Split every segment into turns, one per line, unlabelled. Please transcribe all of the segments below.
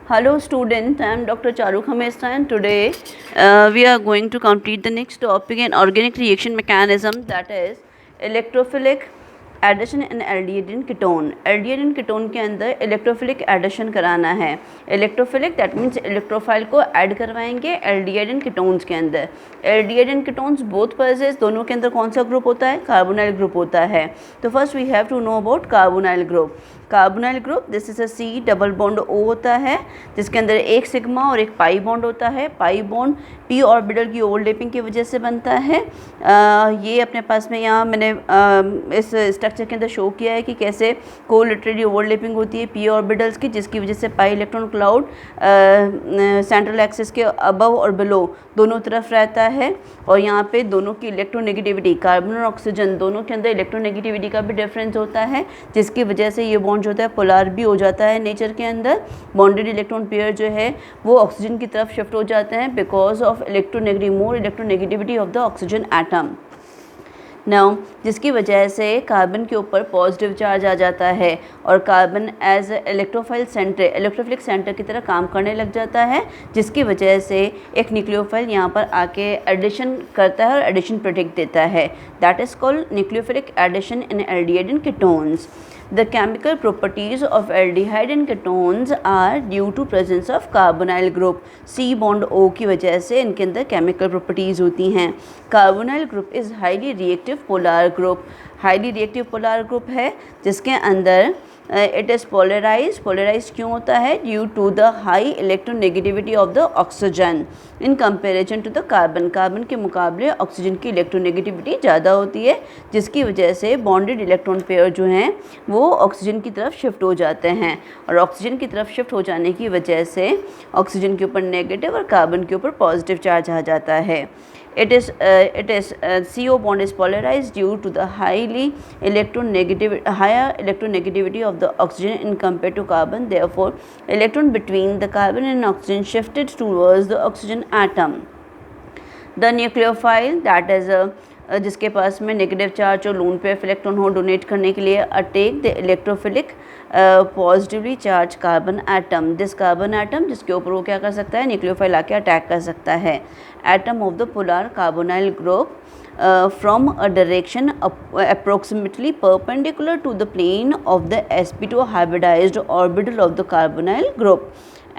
Hello student, I am Dr. Charuk Hamesta and today we are going to complete the next topic in organic reaction mechanism, that is electrophilic addition in aldehyde ketone. Aldehyde ketone के अंदर electrophilic addition कराना है। Electrophilic that means electrophile को add करवाएंगे aldehyde ketones के अंदर। Aldehyde ketones both possess, दोनों के अंदर कौन सा ग्रुप होता है? कार्बोनाइल ग्रुप होता है। तो first we have to know about carbonyl group. Carbonyl group this is a C double bond O होता है, जिसके अंदर एक सिग्मा और एक पाई बॉन्ड होता है। पाई बॉन्ड p ऑर्बिटल की ओवरलैपिंग की वजह से बनता है। ये अपने पास में यहाँ मैंने इस स्ट्रक्चर के अंदर शो किया है कि कैसे कोलिटरली ओवरलैपिंग होती है p ऑर्बिटल्स की, जिसकी वजह से pi electron cloud central axis के अबव और बिलो दोनों तरफ रहता है। और यहाँ पे दोनों की इलेक्ट्रोनेगेटिविटी, कार्बन और ऑक्सीजन दोनों के अंदर इलेक्ट्रोनेगेटिविटी का भी डिफरेंस होता है, जिसकी वजह से ये बॉन्ड जो होता है पोलर भी हो जाता है नेचर के अंदर। बॉन्डेड इलेक्ट्रॉन पेयर जो है वो ऑक्सीजन की तरफ शिफ्ट हो जाते हैं because of more electronegativity of the oxygen atom. Now जिसकी वजह से कार्बन के ऊपर पॉजिटिव चार्ज आ जाता है और carbon as electrophile centre, electrophilic centre की तरह काम करने लग जाता है, जिसकी वजह से एक न्यूक्लियोफाइल यहाँ पर आके एडिशन करता है और एडिशन प्रोडक्ट देता है। That is called nucleophilic addition in aldehyde ketones. The chemical properties of aldehyde and ketones are due to presence of carbonyl group। C bond O की वजह से इनके अंदर chemical properties होती हैं। Carbonyl group is highly reactive polar group। Highly reactive polar group है जिसके अंदर इट इज़ पोलराइज क्यों होता है? Due to the high electronegativity of the oxygen in comparison to the carbon. Carbon के मुकाबले ऑक्सीजन की इलेक्ट्रोनेगेटिविटी ज़्यादा होती है, जिसकी वजह से बॉन्डेड इलेक्ट्रॉन पेयर जो हैं वो ऑक्सीजन की तरफ शिफ्ट हो जाते हैं। और ऑक्सीजन की तरफ शिफ्ट हो जाने की वजह से ऑक्सीजन के ऊपर नेगेटिव और कार्बन के ऊपर पॉजिटिव चार्ज आ जाता है। It is CO bond is polarized due to the higher electronegativity of the oxygen in compared to carbon. Therefore, electron between the carbon and oxygen shifted towards the oxygen atom. The nucleophile that is जिसके पास में negative charge और lone pair electron हो donate करने के लिए attack the electrophilic positively charge carbon atom. This carbon atom जिसके ऊपर वो क्या कर सकता है? न्यूक्लियोफाइल आके अटैक कर सकता है। Atom of the polar carbonyl group from a direction approximately perpendicular to the plane of the sp2 hybridized orbital of the carbonyl group,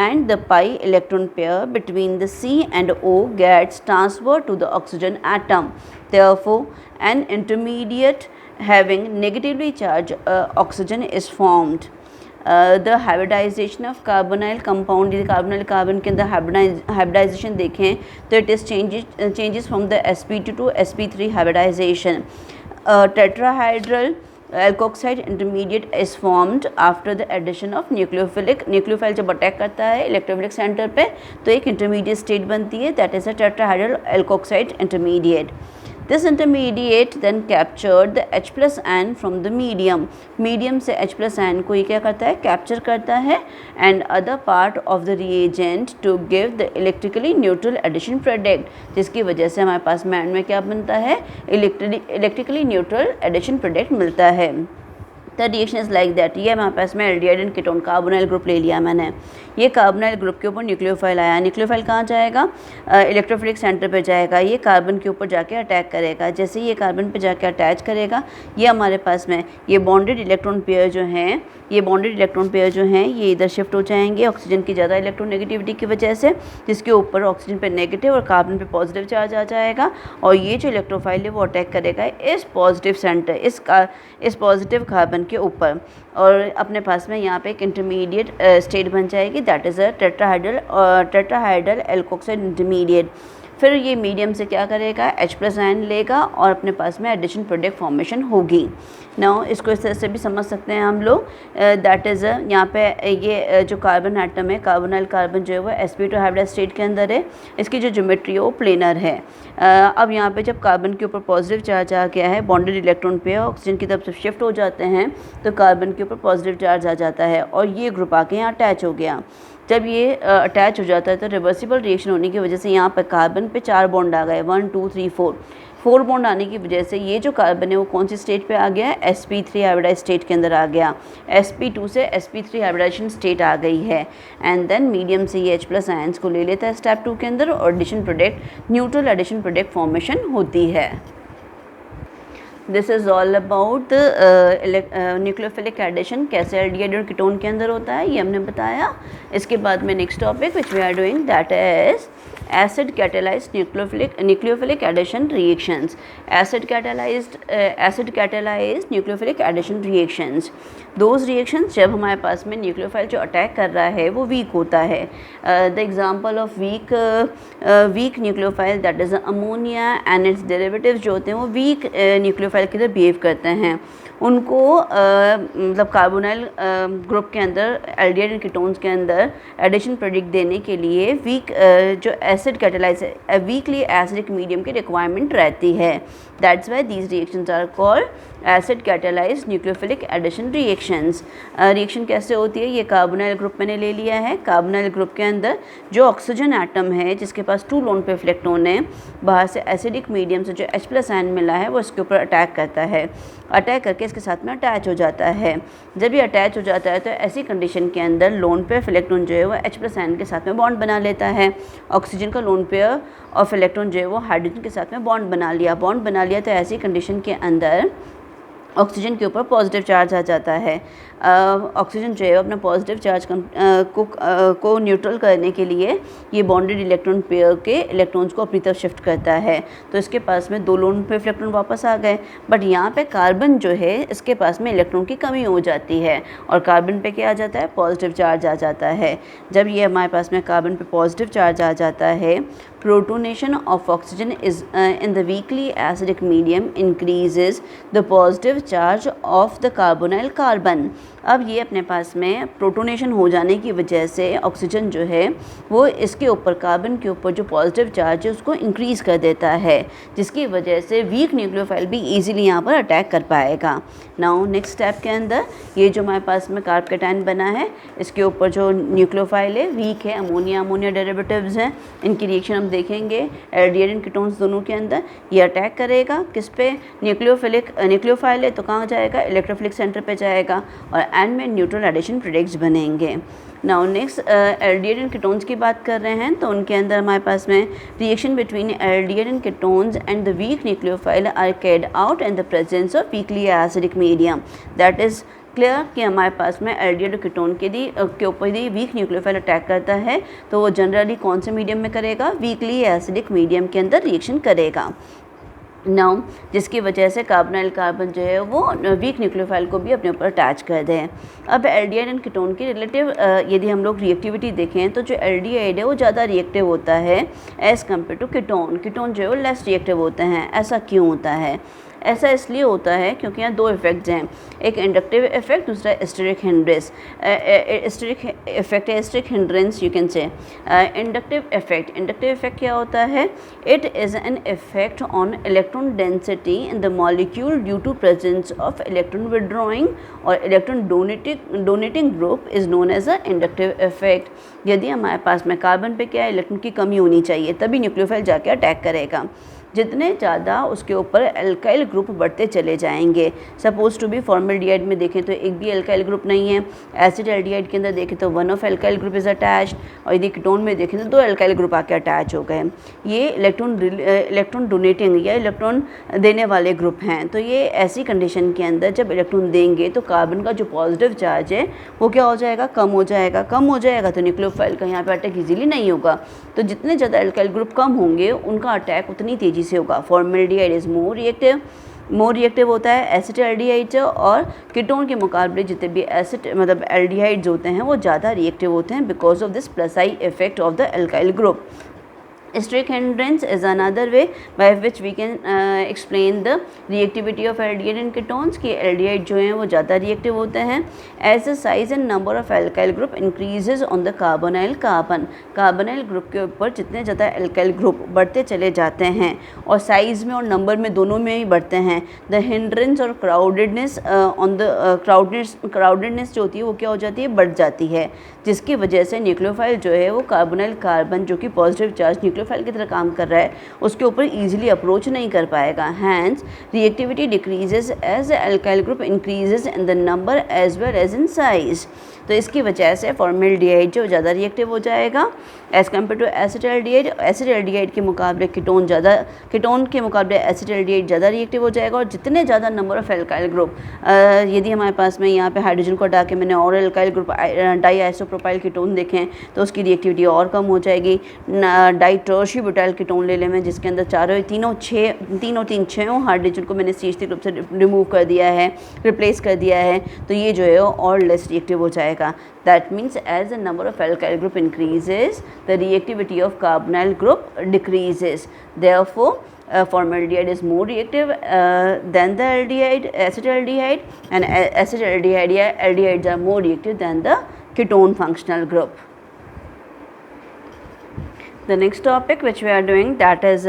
and the pi electron pair between the C and O gets transferred to the oxygen atom. Therefore, an intermediate having negatively charged oxygen is formed. The hybridization of carbonyl compound, यदि carbonyl carbon के अंदर hybridisation देखें तो it is changes from the sp2 to sp3 hybridization. Tetrahedral alkoxide intermediate is formed after the addition of nucleophile जब attack करता है electrophilic centre पे तो एक इंटरमीडिएट स्टेट बनती है, that is a tetrahedral alkoxide intermediate. This intermediate then captured the H plus N from the medium से H plus N को ये क्या करता है? कैप्चर करता है and other part of the reagent to give the electrically neutral addition product, जिसकी वजह से हमारे पास में एंड में क्या बनता है? इलेक्ट्रिकली न्यूट्रल एडिशन प्रोडक्ट मिलता है। The reaction is like that. ये हमारे पास में एल्डिहाइड कीटोन कार्बोनाइल ग्रुप ले लिया मैंने। ये कार्बोनाइल ग्रुप के ऊपर न्यूक्लियोफाइल आया। न्यूक्लियोफाइल कहाँ जाएगा? इलेक्ट्रोफिलिक सेंटर पे जाएगा। ये कार्बन के ऊपर जाके अटैक करेगा। जैसे ही ये कार्बन पे जाके अटैच करेगा, ये हमारे पास में ये बॉन्डेड इलेक्ट्रॉन पेयर जो हैं ये इधर शिफ्ट हो जाएंगे ऑक्सीजन की ज़्यादा इलेक्ट्रोनेगेटिविटी की वजह से, जिसके ऊपर ऑक्सीजन पे नेगेटिव और कार्बन पे पॉजिटिव चार्ज आ जाएगा। और ये जो इलेक्ट्रोफाइल है वो अटैक करेगा इस पॉजिटिव सेंटर, इस पॉजिटिव कार्बन के ऊपर, और अपने पास में यहाँ पे एक इंटरमीडिएट स्टेट बन जाएगी, that is a tetrahedral alkoxide intermediate. फिर ये मीडियम से क्या करेगा? H प्लस आयन लेगा और अपने पास में एडिशन प्रोडक्ट फॉर्मेशन होगी। नाउ इसको इस तरह से भी समझ सकते हैं हम लोग, दैट इज़ यहाँ पे ये जो कार्बन एटम है, कार्बोनाइल कार्बन जो है वो sp2 हाइब्रिड स्टेट के अंदर है। इसकी जो ज्योमेट्री है वो प्लेनर है। अब यहाँ पे जब कार्बन के ऊपर पॉजिटिव चार्ज आ गया है, बॉन्डेड इलेक्ट्रॉन पे ऑक्सीजन की तरफ से शिफ्ट हो जाते हैं, तो कार्बन के ऊपर पॉजिटिव चार्ज आ जाता है और ये ग्रुप आके यहाँ अटैच हो गया। जब ये अटैच हो जाता है तो रिवर्सिबल रिएक्शन होने की वजह से यहाँ पर कार्बन पे 4 बॉन्ड आ गए, 1 2 3 4। 4 बॉन्ड आने की वजह से ये जो कार्बन है वो कौन सी स्टेट पे आ गया है, sp3 हाइब्रिडाइज स्टेट के अंदर आ गया, sp2 से sp3 हाइब्रिडाइजेशन स्टेट आ गई है। एंड देन मीडियम से ये H+ आयंस को ले लेता है स्टेप 2 के अंदर और addition product, neutral addition product formation होती है। This is all about nucleophilic addition, कैसे एल्डिहाइड और कीटोन के अंदर होता है ये हमने बताया। इसके बाद में next topic which we are doing that is acid catalyzed nucleophilic addition reactions. acid catalyzed nucleophilic addition reactions, those reactions जब हमारे पास में न्यूक्लियोफाइल जो अटैक कर रहा है वो वीक होता है। The example of weak nucleophile that is ammonia and it's derivatives जो होते हैं वो वीक न्यूक्लियोफाइल की तरह बिहेव करते हैं। उनको मतलब कार्बोनाइल ग्रुप के अंदर एल्डिहाइड एंड कीटोन्स के अंदर एडिशन प्रोडक्ट देने के लिए वीक जो acid catalyse weakly acidic medium की रिक्वायरमेंट रहती है। That's why these reactions are called acid catalysed nucleophilic addition reactions. Reaction कैसे होती है, ये कार्बोनाइल ग्रुप मैंने ले लिया है। कार्बोनाइल ग्रुप के अंदर जो ऑक्सीजन एटम है जिसके पास 2 लोन पेयर इलेक्ट्रॉन है, बाहर से एसिडिक मीडियम से जो H+ आयन मिला है वो इसके ऊपर अटैक करता है, अटैक करके इसके साथ में अटैच हो जाता है। जब ये अटैच हो जाता है तो ऐसी कंडीशन के अंदर लोन पेयर इलेक्ट्रॉन जो है वो H+ आयन के साथ में बॉन्ड बना लेता है। ऑक्सीजन का लोन पेयर ऑफ इलेक्ट्रॉन जो है वो हाइड्रोजन के साथ में बॉन्ड बना लिया तो ऐसी कंडीशन के अंदर ऑक्सीजन के ऊपर पॉजिटिव चार्ज आ जाता है। ऑक्सीजन जो है अपना पॉजिटिव चार्ज को न्यूट्रल करने के लिए ये बॉन्डेड इलेक्ट्रॉन पेयर के इलेक्ट्रॉन्स को अपनी तरफ शिफ्ट करता है। तो इसके पास में 2 लोन पेयर इलेक्ट्रॉन वापस आ गए, बट यहाँ पे कार्बन जो है इसके पास में इलेक्ट्रॉन की कमी हो जाती है और कार्बन पे क्या आ जाता है, पॉजिटिव चार्ज आ जाता है। जब ये हमारे पास में कार्बन पे पॉजिटिव चार्ज आ जाता है, protonation of oxygen is in the weakly acidic medium increases the positive charge of the carbonyl carbon। अब ये अपने पास में प्रोटोनेशन हो जाने की वजह से ऑक्सीजन जो है वो इसके ऊपर कार्बन के ऊपर जो पॉजिटिव चार्ज है उसको इंक्रीज़ कर देता है, जिसकी वजह से वीक न्यूक्लियोफाइल भी इजीली यहाँ पर अटैक कर पाएगा। नाउ नेक्स्ट स्टेप के अंदर ये जो हमारे पास में कार्ब कैटायन बना है इसके ऊपर जो न्यूक्लियोफाइल है वीक है, अमोनिया डेरिवेटिव्स हैं, इनकी रिएक्शन हम देखेंगे एल्डिहाइड एंड कीटोन्स दोनों के अंदर। ये अटैक करेगा किस पे, न्यूक्लियोफाइल है तो कहाँ जाएगा, इलेक्ट्रोफिलिक सेंटर पे जाएगा और एंड में न्यूट्रल एडिशन प्रोडक्ट्स बनेंगे। Now next aldehyde and ketones की बात कर रहे हैं तो उनके अंदर हमारे पास में reaction between aldehyde and ketones and the weak nucleophile are carried out in the presence of weakly acidic medium. That is clear कि हमारे पास में एल्डिहाइड और कीटोन के ऊपर यदि वीक न्यूक्लियोफाइल अटैक करता है तो वो जनरली कौन से मीडियम में करेगा, वीकली एसिडिक मीडियम के अंदर रिएक्शन करेगा। नाउ जिसकी वजह से कार्बोनाइल कार्बन जो है वो वीक न्यूक्लियोफाइल को भी अपने ऊपर अटैच कर दें। अब एल्डिहाइड एंड कीटोन की रिलेटिव यदि हम लोग रिएक्टिविटी देखें तो जो एल्डिहाइड है वो ज़्यादा रिएक्टिव होता है as compare to ketone. Ketone जो है वो लेस रिएक्टिव होते हैं। ऐसा क्यों होता है? ऐसा इसलिए होता है क्योंकि यहाँ 2 इफेक्ट्स हैं, एक इंडक्टिव इफेक्ट, दूसरा एस्टेरिक हिंड्रेंस। एस्टेरिक इफेक्ट है steric hindrance you can say. Inductive effect क्या होता है, it is an effect on electron density in the molecule due to presence of electron withdrawing और electron donating group is known as a inductive effect. यदि हमारे पास में carbon पे क्या है, इलेक्ट्रॉन की कमी होनी चाहिए तभी न्यूक्लियोफाइल जाके अटैक करेगा। जितने ज़्यादा उसके ऊपर एल्काइल ग्रुप बढ़ते चले जाएंगे, सपोज टू बी फॉर्मल्डिहाइड में देखें तो एक भी एल्काइल ग्रुप नहीं है, एसिड एल्डिहाइड के अंदर देखें तो 1 of alkyl group is attached और यदि कीटोन में देखें तो 2 एल्काइल ग्रुप आके अटैच हो गए। ये इलेक्ट्रॉन डोनेटिंग या इलेक्ट्रॉन देने वाले ग्रुप हैं। तो ये ऐसी कंडीशन के अंदर जब इलेक्ट्रॉन देंगे तो कार्बन का जो पॉजिटिव चार्ज है वो क्या हो जाएगा, कम हो जाएगा तो न्यूक्लियोफाइल का यहाँ पर अटैक ईजिली नहीं होगा। तो जितने ज़्यादा एल्काइल ग्रुप कम होंगे उनका अटैक उतनी तेज़ी से होगा। फॉर्मल्डिहाइड इज मोर रिएक्टिव होता है एसिड एल्डिहाइड और कीटोन के मुकाबले जितने भी एसिड मतलब एल्डिहाइड्स होते हैं वो ज़्यादा रिएक्टिव होते हैं because of this plus I effect of the alkyl group. Steric hindrance is another way by which we can explain the reactivity of aldehyde and ketones कि aldehyde जो हैं वो ज़्यादा reactive होते हैं as the size and number of alkyl group increases on the carbonyl group के ऊपर जितने ज़्यादा alkyl group बढ़ते चले जाते हैं और साइज़ में और नंबर में दोनों में ही बढ़ते हैं the hindrance और crowdedness on the crowdedness जो होती है वो क्या हो जाती है, बढ़ जाती है, जिसकी वजह से न्यूक्लियोफाइल जो है वो कार्बोनाइल कार्बन जो कि पॉजिटिव चार्ज न्यूक्लियोफाइल की तरह काम कर रहा है उसके ऊपर ईजिली अप्रोच नहीं कर पाएगा। Hence reactivity decreases as alkyl group increases in the number as well as in size. तो इसकी वजह से फॉर्मल्डिहाइड जो ज़्यादा रिएक्टिव हो जाएगा as compare to acetaldehyde. Acetaldehyde के मुकाबले कीटोन के मुकाबले एसिटाल्डिहाइड ज़्यादा रिएक्टिव हो जाएगा। और जितने ज़्यादा नंबर ऑफ एल्काइल ग्रुप यदि हमारे पास में यहाँ पे हाइड्रोजन को हटा के मैंने और alkyl group diisopropyl ketone देखें तो उसकी रिएक्टिविटी और कम हो जाएगी। डाई टर्शियरी ब्यूटाइल कीटोन ले लें मैं, जिसके अंदर तीनों हाइड्रोजन को मैंने CH3 ग्रुप से रिमूव कर दिया है, रिप्लेस कर दिया है, तो ये जो है और लेस रिएक्टिव हो जाएगा। That means as the number of alkyl group increases the reactivity of carbonyl group decreases. Therefore, formaldehyde is more reactive than the aldehyde, acetaldehyde, and aldehydes are more reactive than the ketone functional group. The next topic which we are doing, that is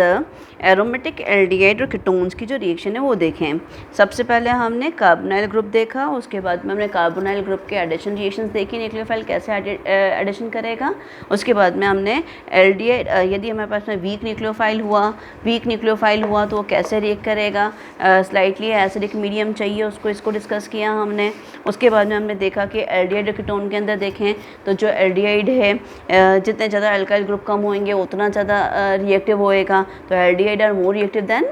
aromatic aldehyde और ketones की जो reaction है वो देखें। सबसे पहले हमने carbonyl group देखा, उसके बाद में हमने कार्बोनाइल ग्रुप के एडिशन रिएक्शंस देखी, न्यूक्लियोफाइल कैसे एडिशन करेगा। उसके बाद में हमने एल्डिहाइड, यदि हमारे पास में वीक न्यूक्लियोफाइल हुआ तो वो कैसे रिएक्ट करेगा, स्लाइटली एसिडिक मीडियम चाहिए उसको, इसको डिस्कस किया हमने। उसके बाद में हमने देखा कि एल्डिहाइड और कीटोन के अंदर देखें तो जो एल्डिहाइड है जितने ज़्यादा एल्काइल ग्रुप कम होंगे उतना ज़्यादा रिएक्टिव होएगा, तो aldehyde are more reactive than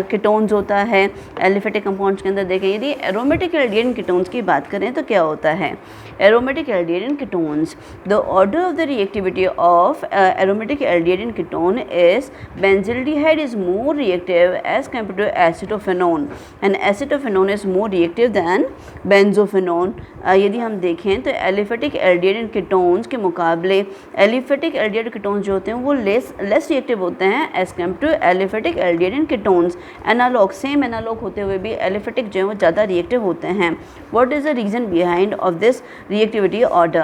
ketones होता है। एलिफेटिक कंपाउंड्स के अंदर देखें, यदि एरोमेटिक एल्डिहाइड एंड कीटोन्स की बात करें तो क्या होता है। Aromatic aldehyde and ketones, the order of the reactivity of aromatic aldehyde and ketone is benzaldehyde is more reactive as compare to acetophenone and acetophenone is more reactive than benzophenone. यदि हम देखें तो एलिफेटिक एल्डिहाइड एंड कीटोन्स के मुकाबले aliphatic aldehyde ketones जो होते हैं वो लेस रिएक्टिव होते हैं as compare to aliphatic aldehyde and ketones. Analogue, same analogue होते हुए भी एलिफेटिक जो है वो ज़्यादा रिएक्टिव होते हैं। What is the reason behind of this reactivity order?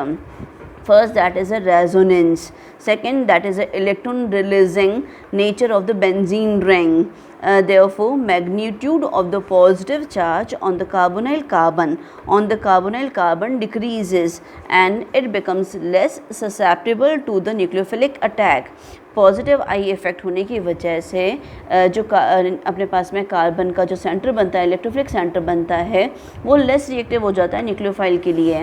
First, that is a resonance. Second, that is a electron releasing nature of the benzene ring. Therefore, magnitude of the positive charge on the carbonyl carbon decreases and it becomes less susceptible to the nucleophilic attack. Positive I effect होने की वजह से जो अपने पास में carbon का जो centre बनता है, इलेक्ट्रोफिलिक सेंटर बनता है, वो लेस रिएक्टिव हो जाता है न्यूक्लियोफाइल के लिए।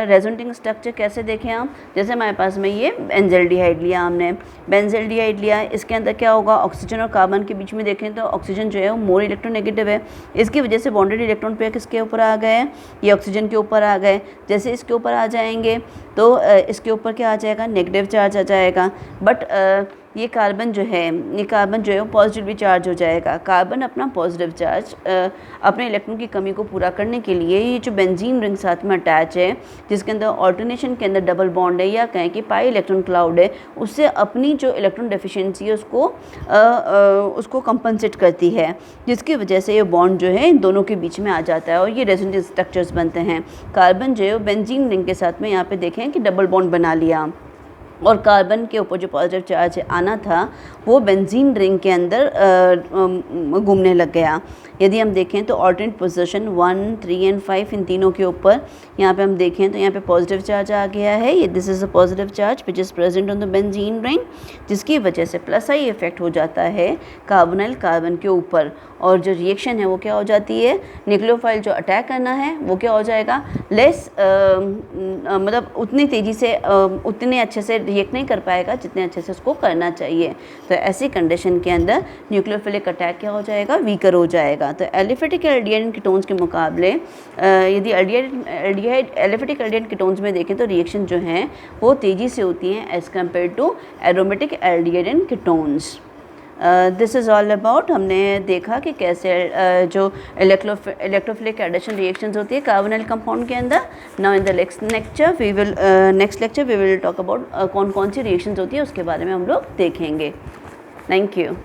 रेजोनेटिंग स्ट्रक्चर कैसे देखें आप, जैसे हमारे पास में ये बेंजिल्डिहाइड लिया हमने, बेंजिल्डिहाइड लिया, इसके अंदर क्या होगा, ऑक्सीजन और कार्बन के बीच में देखें तो ऑक्सीजन जो है वो मोर इलेक्ट्रोनेगेटिव है, इसकी वजह से बॉन्डेड इलेक्ट्रॉन पेयर किसके ऊपर आ गए, ये ऑक्सीजन के ऊपर आ गए। जैसे इसके ऊपर आ जाएंगे तो इसके ऊपर क्या आ जाएगा, नेगेटिव चार्ज आ जाएगा। बट ये कार्बन जो है वो पॉजिटिवली चार्ज हो जाएगा। कार्बन अपना पॉजिटिव चार्ज अपने इलेक्ट्रॉन की कमी को पूरा करने के लिए ये जो बेंजीन रिंग साथ में अटैच है, जिसके अंदर ऑल्टरनेशन के अंदर डबल बॉन्ड है या कहें कि पाई इलेक्ट्रॉन क्लाउड है, उससे अपनी जो इलेक्ट्रॉन डेफिशिएंसी है उसको कंपनसेट करती है, जिसकी वजह से ये बॉन्ड जो है इन दोनों के बीच में आ जाता है और ये रेजोनेंस स्ट्रक्चर्स बनते हैं। कार्बन जो है वो बेंजीन रिंग के साथ में यहाँ पे देखें कि डबल बॉन्ड बना लिया और कार्बन के ऊपर जो पॉजिटिव चार्ज आना था वो बेंजीन रिंग के अंदर घूमने लग गया। यदि हम देखें तो ऑल्टरनेट पोजीशन 1, 3 एंड 5 इन तीनों के ऊपर यहाँ पे हम देखें तो यहाँ पे पॉजिटिव चार्ज आ गया है, ये this is a positive charge which is present on the benzene ring, जिसकी वजह से प्लस आई इफेक्ट हो जाता है कार्बोनाइल कार्बन के ऊपर और जो रिएक्शन है वो क्या हो जाती है, न्यूक्लियोफाइल जो अटैक करना है वो क्या हो जाएगा, लेस मतलब उतनी तेज़ी से उतने अच्छे से रिएक्ट नहीं कर पाएगा जितने अच्छे से उसको करना चाहिए। तो ऐसी कंडीशन के अंदर न्यूक्लियोफिलिक अटैक क्या हो जाएगा, वीकर हो जाएगा। तो एलिफेटिक एल्डिहाइड एंड कीटोन्स के मुकाबले यदि एलिफेटिक एल्डिहाइड कीटोन्स में देखें तो रिएक्शन जो हैं वो तेज़ी से होती हैं as compare to aromatic aldehyde and ketones. This is all about, हमने देखा कि कैसे जो इलेक्ट्रोफिलिक एडिशन रिएक्शंस होती है कार्बोनाइल कंपाउंड के अंदर। Now in the next lecture we will talk about कौन कौन सी रिएक्शंस होती है उसके बारे में हम लोग देखेंगे। Thank you.